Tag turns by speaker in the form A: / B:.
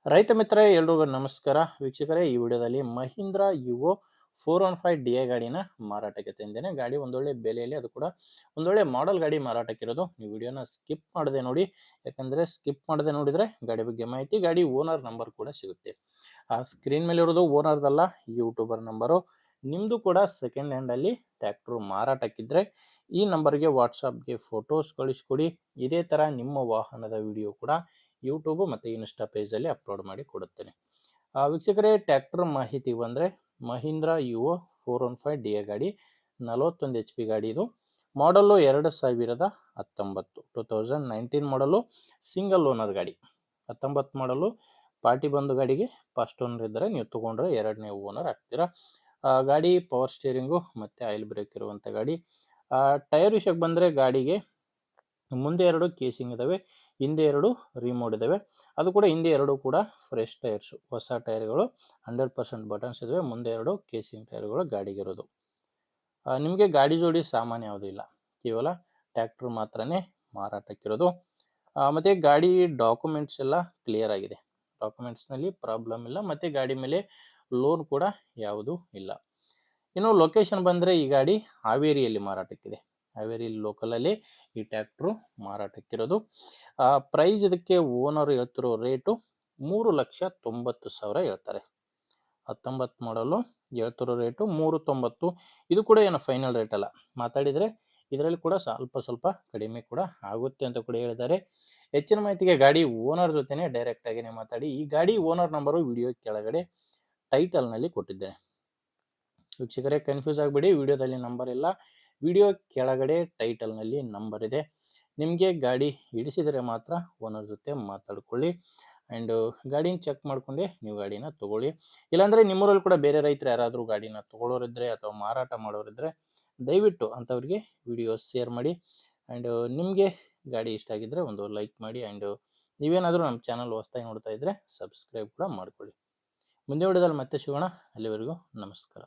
A: ರೈತ ಮಿತ್ರರೇ ಎಲ್ರಿಗೂ ನಮಸ್ಕಾರ ವೀಕ್ಷಕರೇ. ಈ ವಿಡಿಯೋದಲ್ಲಿ ಮಹೀಂದ್ರ ಯುವೋ 415 ಡಿ ಐ ಗಾಡಿನ ಮಾರಾಟಕ್ಕೆ ತಂದೇನೆ. ಗಾಡಿ ಒಂದೊಳ್ಳೆ ಬೆಲೆಯಲ್ಲಿ, ಅದು ಕೂಡ ಒಂದೊಳ್ಳೆ ಮಾಡೆಲ್ ಗಾಡಿ ಮಾರಾಟಕ್ಕಿರೋದು. ನೀವು ವಿಡಿಯೋನ ಸ್ಕಿಪ್ ಮಾಡದೆ ನೋಡಿ, ಯಾಕಂದ್ರೆ ಸ್ಕಿಪ್ ಮಾಡದೆ ನೋಡಿದ್ರೆ ಗಾಡಿ ಬಗ್ಗೆ ಮಾಹಿತಿ, ಗಾಡಿ ಓನರ್ ನಂಬರ್ ಕೂಡ ಸಿಗುತ್ತೆ. ಆ ಸ್ಕ್ರೀನ್ ಮೇಲೆ ಇರೋದು ಓನರ್ದಲ್ಲ, ಯೂಟ್ಯೂಬರ್ ನಂಬರು. ನಿಮ್ಮದು ಕೂಡ ಸೆಕೆಂಡ್ ಹ್ಯಾಂಡಲ್ಲಿ ಟ್ರ್ಯಾಕ್ಟ್ರು ಮಾರಾಟಕ್ಕಿದ್ರೆ ಈ ನಂಬರ್ಗೆ ವಾಟ್ಸಪ್ಗೆ ಫೋಟೋಸ್ ಕಳಿಸ್ಕೊಡಿ. ಇದೇ ಥರ ನಿಮ್ಮ ವಾಹನದ ವಿಡಿಯೋ ಕೂಡ ಯೂಟ್ಯೂಬ್ ಮತ್ತು ಇನ್ಸ್ಟಾ ಪೇಜಲ್ಲಿ ಅಪ್ಲೋಡ್ ಮಾಡಿ ಕೊಡುತ್ತೇನೆ. ವೀಕ್ಷಕರೇ, ಟ್ರ್ಯಾಕ್ಟರ್ ಮಾಹಿತಿ ಬಂದರೆ ಮಹೀಂದ್ರ ಯುವೋ 415 ಡಿ ಎ ಗಾಡಿ 41 HP ಗಾಡಿ. ಇದು ಮಾಡಲು 2019 2019 ಮಾಡಲು, ಸಿಂಗಲ್ ಓನರ್ ಗಾಡಿ. 19 ಮಾಡಲು ಪಾರ್ಟಿ ಬಂದು ಗಾಡಿಗೆ ಫಸ್ಟ್ ಓನರ್ ಇದ್ದರೆ, ನೀವು ತೊಗೊಂಡ್ರೆ ಎರಡನೇ ಓನರ್ ಆಗ್ತೀರಾ. ಗಾಡಿ ಪವರ್ ಸ್ಟೇರಿಂಗು ಮತ್ತು ಆಯಿಲ್ ಬ್ರೇಕ್ ಇರುವಂಥ ಗಾಡಿ. ಟೈರ್ ವಿಷಯಕ್ಕೆ ಬಂದರೆ ಗಾಡಿಗೆ ಮುಂದೆ 2 ಕೇಸಿಂಗ್ ಇದ್ದಾವೆ, ಹಿಂದೆ 2 ರಿಮೋಟ್ ಇದ್ದಾವೆ. ಅದು ಕೂಡ ಹಿಂದೆ 2 ಕೂಡ ಫ್ರೆಶ್ ಟೈರ್ಸು, ಹೊಸ ಟೈರ್ಗಳು 100% ಬಟನ್ಸ್ ಇದ್ದಾವೆ. ಮುಂದೆ 2 ಕೇಸಿಂಗ್ ಟೈರ್ಗಳು ಗಾಡಿಗಿರೋದು. ನಿಮಗೆ ಗಾಡಿ ಜೋಡಿ ಸಾಮಾನು ಯಾವುದೂ ಇಲ್ಲ, ಕೇವಲ ಟ್ರ್ಯಾಕ್ಟ್ರ್ ಮಾತ್ರನೇ ಮಾರಾಟಕ್ಕಿರೋದು. ಮತ್ತು ಗಾಡಿ ಡಾಕ್ಯುಮೆಂಟ್ಸ್ ಎಲ್ಲ ಕ್ಲಿಯರ್ ಆಗಿದೆ, ಡಾಕ್ಯುಮೆಂಟ್ಸ್ನಲ್ಲಿ ಪ್ರಾಬ್ಲಮ್ ಇಲ್ಲ. ಮತ್ತು ಗಾಡಿ ಮೇಲೆ ಲೋನ್ ಕೂಡ ಯಾವುದೂ ಇಲ್ಲ. ಇನ್ನು ಲೊಕೇಶನ್ ಬಂದರೆ ಈ ಗಾಡಿ ಹಾವೇರಿಯಲ್ಲಿ ಮಾರಾಟಕ್ಕಿದೆ. ಹಾವೇರಿ ಲೋಕಲಲ್ಲಿ ಈ ಟ್ರ್ಯಾಕ್ಟ್ರು ಮಾರಾಟಕ್ಕಿರೋದು. ಪ್ರೈಸ್ ಇದಕ್ಕೆ ಓನರ್ ಹೇಳ್ತಿರೋ ರೇಟು 3,90,000 ಹೇಳ್ತಾರೆ. 19 ಮಾಡಲು ಹೇಳ್ತಿರೋ ರೇಟು 3,90,000. ಇದು ಕೂಡ ಏನು ಫೈನಲ್ ರೇಟ್ ಅಲ್ಲ, ಮಾತಾಡಿದರೆ ಇದರಲ್ಲಿ ಕೂಡ ಸ್ವಲ್ಪ ಕಡಿಮೆ ಕೂಡ ಆಗುತ್ತೆ ಅಂತ ಕೂಡ ಹೇಳಿದ್ದಾರೆ. ಹೆಚ್ಚಿನ ಮಾಹಿತಿಗೆ ಗಾಡಿ ಓನರ್ ಜೊತೆನೇ ಡೈರೆಕ್ಟಾಗಿಯೇ ಮಾತಾಡಿ. ಈ ಗಾಡಿ ಓನರ್ ನಂಬರು ವಿಡಿಯೋ ಕೆಳಗಡೆ ಟೈಟಲ್ನಲ್ಲಿ ಕೊಟ್ಟಿದ್ದೇನೆ. ವೀಕ್ಷಕರೇ, ಕನ್ಫ್ಯೂಸ್ ಆಗಬೇಡಿ, ವಿಡಿಯೋದಲ್ಲಿ ನಂಬರ್ ಇಲ್ಲ, ವಿಡಿಯೋ ಕೆಳಗಡೆ ಟೈಟಲ್ನಲ್ಲಿ ನಂಬರ್ ಇದೆ. ನಿಮಗೆ ಗಾಡಿ ಹಿಡಿಸಿದರೆ ಮಾತ್ರ ಓನರ್ ಜೊತೆ ಮಾತಾಡ್ಕೊಳ್ಳಿ. ಆ್ಯಂಡ್ ಗಾಡಿನ ಚೆಕ್ ಮಾಡ್ಕೊಂಡೆ ನೀವು ಗಾಡಿನ ತೊಗೊಳ್ಳಿ. ಇಲ್ಲಾಂದರೆ ನಿಮ್ಮೂರಲ್ಲಿ ಕೂಡ ಬೇರೆ ರೈತರು ಯಾರಾದರೂ ಗಾಡಿನ ತೊಗೊಳ್ಳೋರಿದ್ದರೆ ಅಥವಾ ಮಾರಾಟ ಮಾಡೋರಿದ್ದರೆ ದಯವಿಟ್ಟು ಅಂಥವ್ರಿಗೆ ವಿಡಿಯೋ ಶೇರ್ ಮಾಡಿ. ಆ್ಯಂಡ್ ನಿಮಗೆ ಗಾಡಿ ಇಷ್ಟ ಆಗಿದ್ದರೆ ಒಂದು ಲೈಕ್ ಮಾಡಿ. ಆ್ಯಂಡ್ ನೀವೇನಾದರೂ ನಮ್ಮ ಚಾನಲ್ ಹೊಸ್ದಾಗಿ ನೋಡ್ತಾ ಇದ್ದರೆ ಸಬ್ಸ್ಕ್ರೈಬ್ ಕೂಡ ಮಾಡ್ಕೊಳ್ಳಿ. ಮುಂದೆ ವಿಡಿಯೋದಲ್ಲಿ ಮತ್ತೆ ಸಿಗೋಣ. ಅಲ್ಲಿವರೆಗೂ ನಮಸ್ಕಾರ.